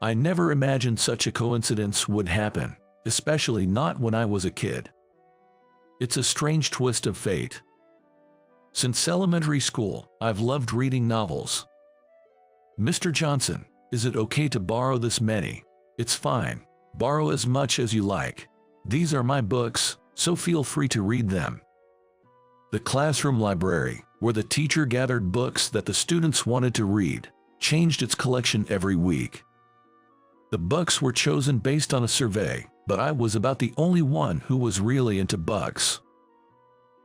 I never imagined such a coincidence would happen, especially not when I was a kid. It's a strange twist of fate. Since elementary school, I've loved reading novels. Mr. Johnson, is it okay to borrow this many? It's fine. Borrow as much as you like. These are my books, so feel free to read them. The classroom library, where the teacher gathered books that the students wanted to read, changed its collection every week. The books were chosen based on a survey, but I was about the only one who was really into books.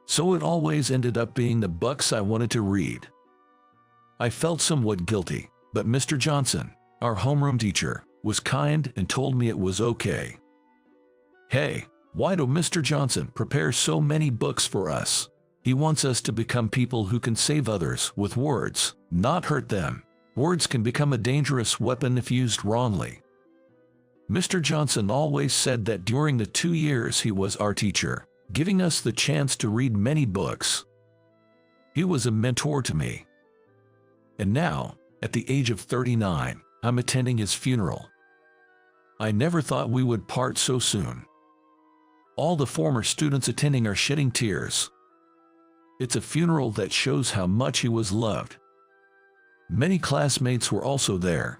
So it always ended up being the books I wanted to read. I felt somewhat guilty, but Mr. Johnson, our homeroom teacher, was kind and told me it was okay. Hey, why do Mr. Johnson prepare so many books for us? He wants us to become people who can save others with words, not hurt them. Words can become a dangerous weapon if used wrongly. Mr. Johnson always said that during the 2 years he was our teacher, giving us the chance to read many books. He was a mentor to me. And now, at the age of 39, I'm attending his funeral. I never thought we would part so soon. All the former students attending are shedding tears. It's a funeral that shows how much he was loved. Many classmates were also there.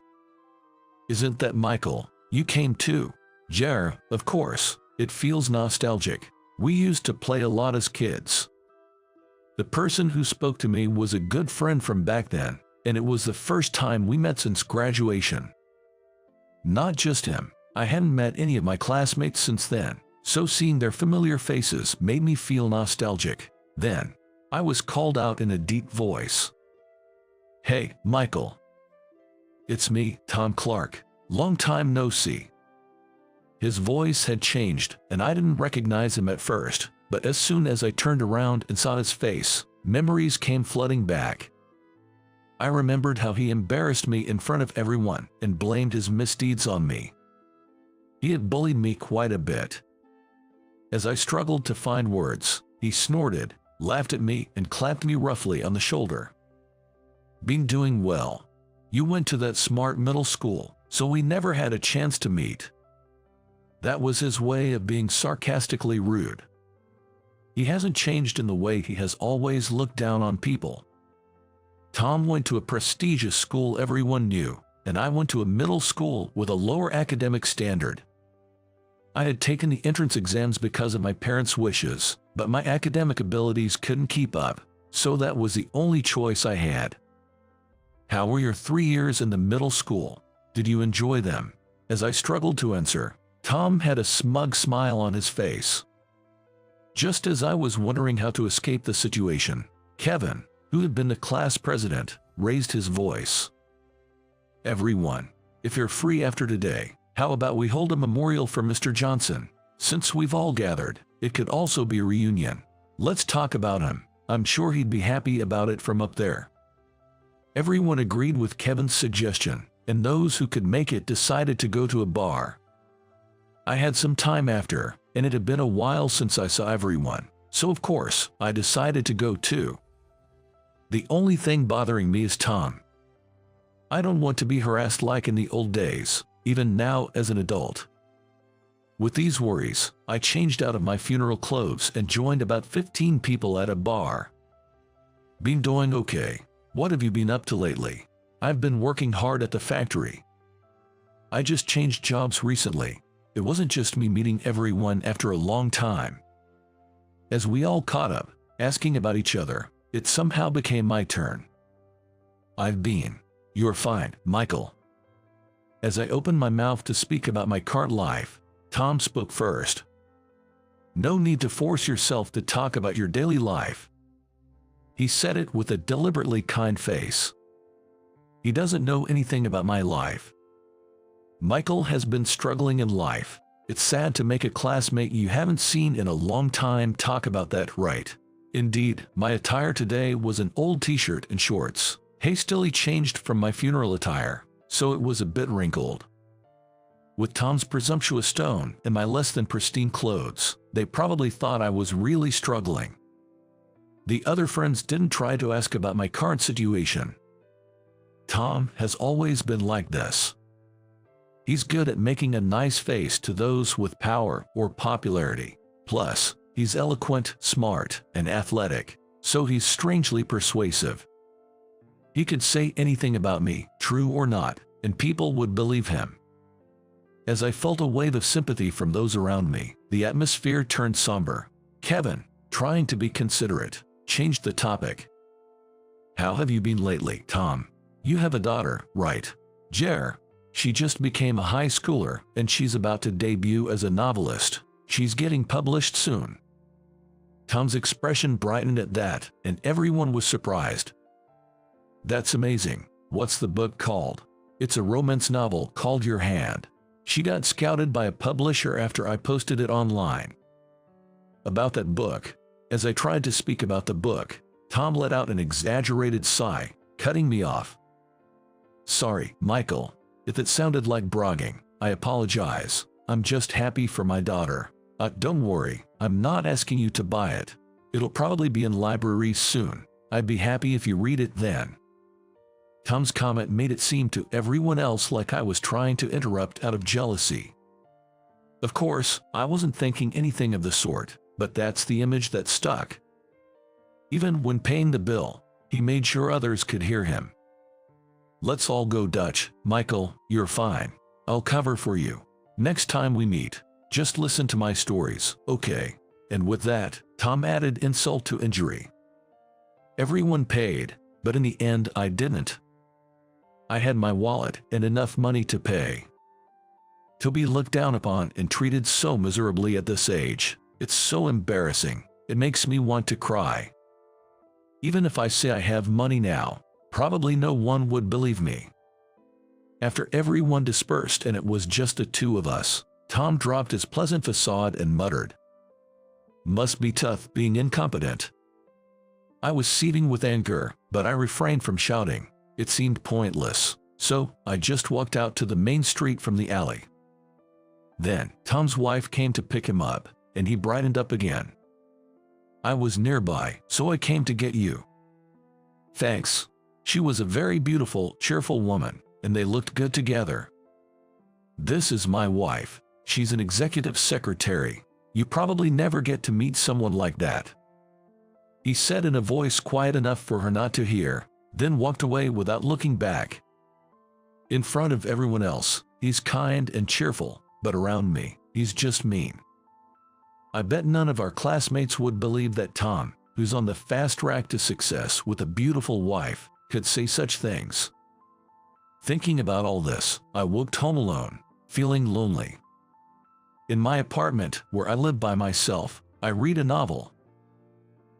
Isn't that Michael? You came too. Jer, of course. It feels nostalgic. We used to play a lot as kids. The person who spoke to me was a good friend from back then, and it was the first time we met since graduation. Not just him, I hadn't met any of my classmates since then, so seeing their familiar faces made me feel nostalgic. Then, I was called out in a deep voice. Hey, Michael. It's me, Tom Clark. Long time no see. His voice had changed, and I didn't recognize him at first, but as soon as I turned around and saw his face, memories came flooding back. I remembered how he embarrassed me in front of everyone and blamed his misdeeds on me. He had bullied me quite a bit. As I struggled to find words, he snorted, laughed at me, and clapped me roughly on the shoulder. Been doing well. You went to that smart middle school, so we never had a chance to meet. That was his way of being sarcastically rude. He hasn't changed in the way he has always looked down on people. Tom went to a prestigious school everyone knew, and I went to a middle school with a lower academic standard. I had taken the entrance exams because of my parents' wishes, but my academic abilities couldn't keep up, so that was the only choice I had. How were your 3 years in the middle school? Did you enjoy them? As I struggled to answer, Tom had a smug smile on his face. Just as I was wondering how to escape the situation, Kevin, who had been the class president, raised his voice. Everyone, if you're free after today, how about we hold a memorial for Mr. Johnson? Since we've all gathered, it could also be a reunion. Let's talk about him. I'm sure he'd be happy about it from up there. Everyone agreed with Kevin's suggestion, and those who could make it decided to go to a bar. I had some time after, and it had been a while since I saw everyone, so of course, I decided to go too. The only thing bothering me is Tom. I don't want to be harassed like in the old days, even now as an adult. With these worries, I changed out of my funeral clothes and joined about 15 people at a bar. Been doing okay. What have you been up to lately? I've been working hard at the factory. I just changed jobs recently. It wasn't just me meeting everyone after a long time. As we all caught up, asking about each other, it somehow became my turn. You're fine, Michael. As I opened my mouth to speak about my current life, Tom spoke first. No need to force yourself to talk about your daily life. He said it with a deliberately kind face. He doesn't know anything about my life. Michael has been struggling in life. It's sad to make a classmate you haven't seen in a long time talk about that, right? Indeed, my attire today was an old t-shirt and shorts, hastily changed from my funeral attire, so it was a bit wrinkled. With Tom's presumptuous tone and my less than pristine clothes, they probably thought I was really struggling. The other friends didn't try to ask about my current situation. Tom has always been like this. He's good at making a nice face to those with power or popularity. Plus, he's eloquent, smart, and athletic, so he's strangely persuasive. He could say anything about me, true or not, and people would believe him. As I felt a wave of sympathy from those around me, the atmosphere turned somber. Kevin, trying to be considerate, changed the topic. "How have you been lately, Tom? You have a daughter, right? Jer. She just became a high schooler, and she's about to debut as a novelist. She's getting published soon." Tom's expression brightened at that, and everyone was surprised. "That's amazing. What's the book called?" "It's a romance novel called Your Hand. She got scouted by a publisher after I posted it online." About that book. As I tried to speak about the book, Tom let out an exaggerated sigh, cutting me off. "Sorry, Michael. If it sounded like bragging, I apologize. I'm just happy for my daughter. Don't worry, I'm not asking you to buy it. It'll probably be in libraries soon. I'd be happy if you read it then." Tom's comment made it seem to everyone else like I was trying to interrupt out of jealousy. Of course, I wasn't thinking anything of the sort, but that's the image that stuck. Even when paying the bill, he made sure others could hear him. "Let's all go Dutch, Michael, you're fine. I'll cover for you. Next time we meet, just listen to my stories, okay?" And with that, Tom added insult to injury. Everyone paid, but in the end I didn't. I had my wallet and enough money to pay. To be looked down upon and treated so miserably at this age, it's so embarrassing, it makes me want to cry. Even if I say I have money now, probably no one would believe me. After everyone dispersed and it was just the two of us, Tom dropped his pleasant facade and muttered, "Must be tough being incompetent." I was seething with anger, but I refrained from shouting. It seemed pointless, so I just walked out to the main street from the alley. Then, Tom's wife came to pick him up, and he brightened up again. "I was nearby, so I came to get you." "Thanks." She was a very beautiful, cheerful woman, and they looked good together. "This is my wife. She's an executive secretary. You probably never get to meet someone like that," he said in a voice quiet enough for her not to hear, then walked away without looking back. In front of everyone else, he's kind and cheerful, but around me, he's just mean. I bet none of our classmates would believe that Tom, who's on the fast track to success with a beautiful wife, could say such things. Thinking about all this, I walked home alone, feeling lonely. In my apartment, where I live by myself, I read a novel.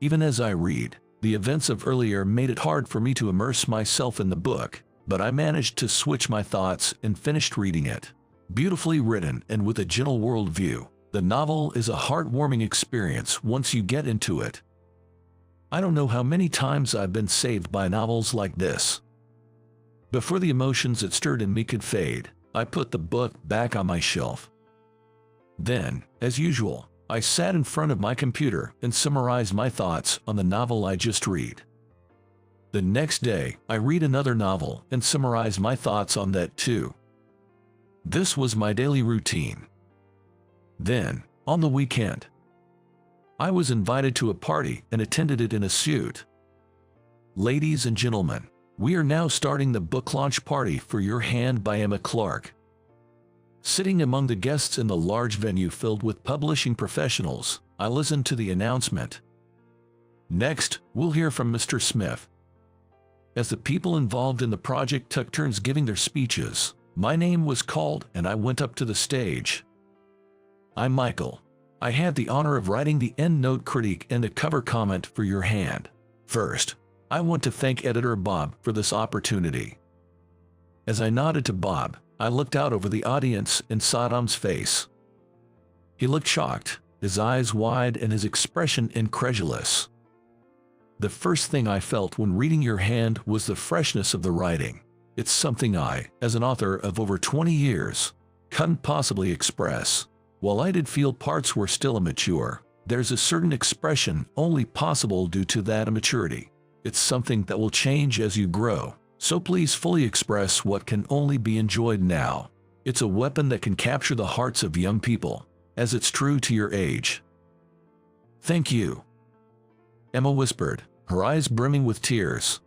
Even as I read, the events of earlier made it hard for me to immerse myself in the book, but I managed to switch my thoughts and finished reading it. Beautifully written and with a gentle worldview, the novel is a heartwarming experience once you get into it. I don't know how many times I've been saved by novels like this. Before the emotions it stirred in me could fade, I put the book back on my shelf. Then, as usual, I sat in front of my computer and summarized my thoughts on the novel I just read. The next day, I read another novel and summarize my thoughts on that too. This was my daily routine. Then, on the weekend, I was invited to a party and attended it in a suit. Ladies and gentlemen, we are now starting the book launch party for Your Hand by Emma Clark. Sitting among the guests in the large venue filled with publishing professionals, I listened to the announcement. Next, we'll hear from Mr. Smith. As the people involved in the project took turns giving their speeches, my name was called and I went up to the stage. "I'm Michael. I had the honor of writing the endnote critique and the cover comment for Your Hand. First, I want to thank editor Bob for this opportunity." As I nodded to Bob, I looked out over the audience and saw Tom's face. He looked shocked, his eyes wide and his expression incredulous. The first thing I felt when reading Your Hand was the freshness of the writing. It's something I, as an author of over 20 years, couldn't possibly express. While I did feel parts were still immature, there's a certain expression only possible due to that immaturity. It's something that will change as you grow, so please fully express what can only be enjoyed now. It's a weapon that can capture the hearts of young people, as it's true to your age. Thank you, Emma whispered, her eyes brimming with tears.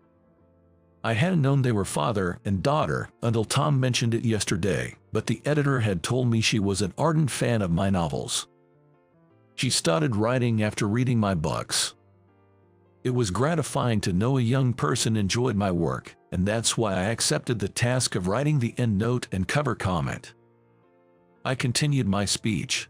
I hadn't known they were father and daughter until Tom mentioned it yesterday, but the editor had told me she was an ardent fan of my novels. She started writing after reading my books. It was gratifying to know a young person enjoyed my work, and that's why I accepted the task of writing the end note and cover comment. I continued my speech.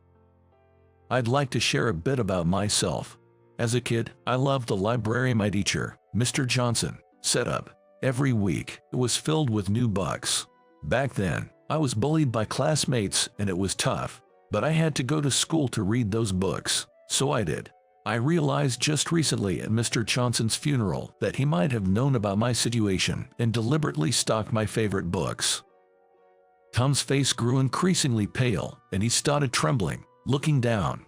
I'd like to share a bit about myself. As a kid, I loved the library my teacher, Mr. Johnson, set up. Every week, it was filled with new books. Back then, I was bullied by classmates and it was tough, but I had to go to school to read those books, so I did. I realized just recently at Mr. Johnson's funeral that he might have known about my situation and deliberately stocked my favorite books. Tom's face grew increasingly pale and he started trembling, looking down.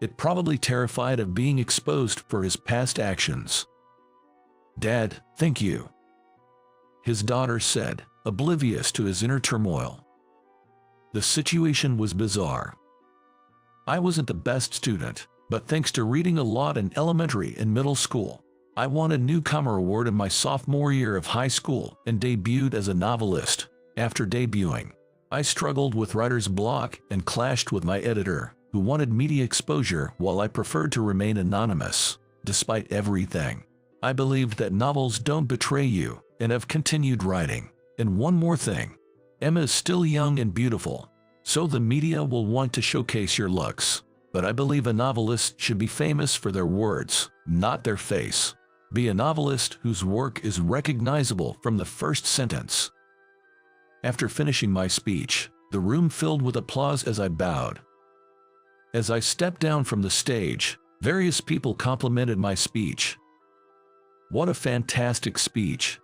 It probably terrified of being exposed for his past actions. Dad, thank you, his daughter said, oblivious to his inner turmoil. The situation was bizarre. I wasn't the best student, but thanks to reading a lot in elementary and middle school, I won a newcomer award in my sophomore year of high school and debuted as a novelist. After debuting, I struggled with writer's block and clashed with my editor, who wanted media exposure while I preferred to remain anonymous. Despite everything, I believed that novels don't betray you, and have continued writing. And one more thing, Emma is still young and beautiful, so the media will want to showcase your looks. But I believe a novelist should be famous for their words, not their face. Be a novelist whose work is recognizable from the first sentence. After finishing my speech, the room filled with applause as I bowed. As I stepped down from the stage, various people complimented my speech. What a fantastic speech.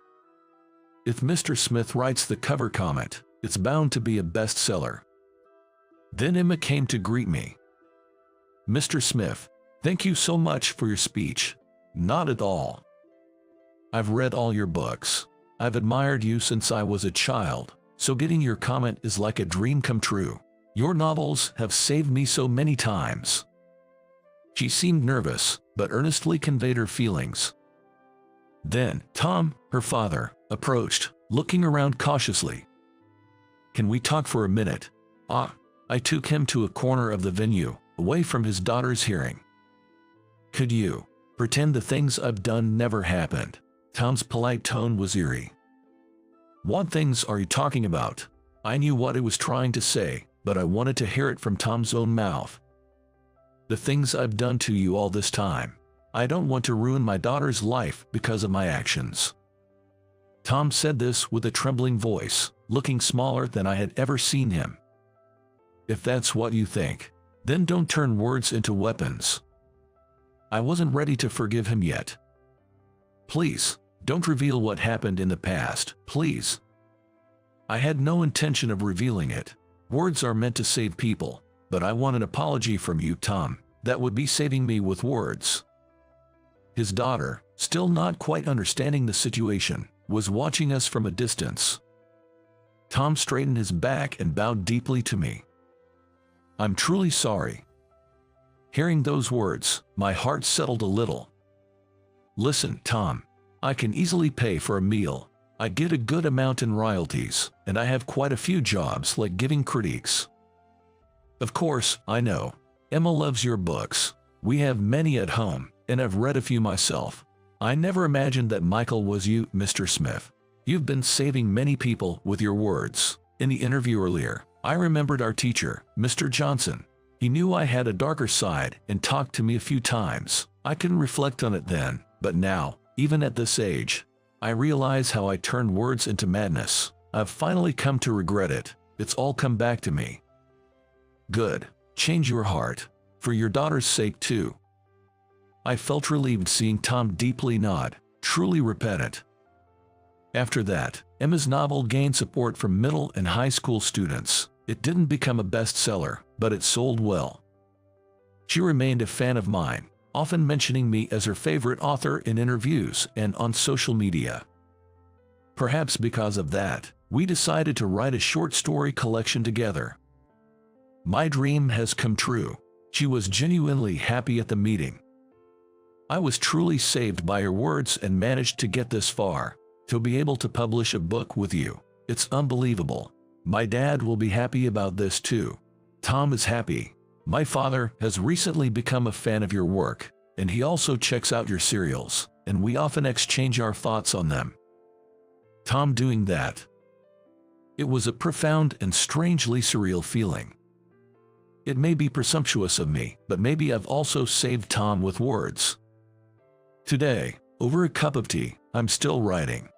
If Mr. Smith writes the cover comment, it's bound to be a bestseller. Then Emma came to greet me. Mr. Smith, thank you so much for your speech. Not at all. I've read all your books. I've admired you since I was a child, so getting your comment is like a dream come true. Your novels have saved me so many times. She seemed nervous, but earnestly conveyed her feelings. Then, Tom, her father, approached, looking around cautiously. Can we talk for a minute? I took him to a corner of the venue, away from his daughter's hearing. Could you pretend the things I've done never happened? Tom's polite tone was eerie. What things are you talking about? I knew what he was trying to say, but I wanted to hear it from Tom's own mouth. The things I've done to you all this time. I don't want to ruin my daughter's life because of my actions. Tom said this with a trembling voice, looking smaller than I had ever seen him. If that's what you think, then don't turn words into weapons. I wasn't ready to forgive him yet. Please, don't reveal what happened in the past, please. I had no intention of revealing it. Words are meant to save people, but I want an apology from you, Tom. That would be saving me with words. His daughter, still not quite understanding the situation, was watching us from a distance. Tom straightened his back and bowed deeply to me. I'm truly sorry. Hearing those words, my heart settled a little. Listen, Tom, I can easily pay for a meal. I get a good amount in royalties, and I have quite a few jobs like giving critiques. Of course, I know. Emma loves your books. We have many at home, and I've read a few myself. I never imagined that Michael was you, Mr. Smith. You've been saving many people with your words. In the interview earlier, I remembered our teacher, Mr. Johnson. He knew I had a darker side and talked to me a few times. I couldn't reflect on it then, but now, even at this age, I realize how I turned words into madness. I've finally come to regret it. It's all come back to me. Good. Change your heart. For your daughter's sake too. I felt relieved seeing Tom deeply nod, truly repentant. After that, Emma's novel gained support from middle and high school students. It didn't become a bestseller, but it sold well. She remained a fan of mine, often mentioning me as her favorite author in interviews and on social media. Perhaps because of that, we decided to write a short story collection together. My dream has come true. She was genuinely happy at the meeting. I was truly saved by her words and managed to get this far, to be able to publish a book with you. It's unbelievable. My dad will be happy about this too. Tom is happy. My father has recently become a fan of your work, and he also checks out your serials, and we often exchange our thoughts on them. Tom doing that. It was a profound and strangely surreal feeling. It may be presumptuous of me, but maybe I've also saved Tom with words. Today, over a cup of tea, I'm still writing.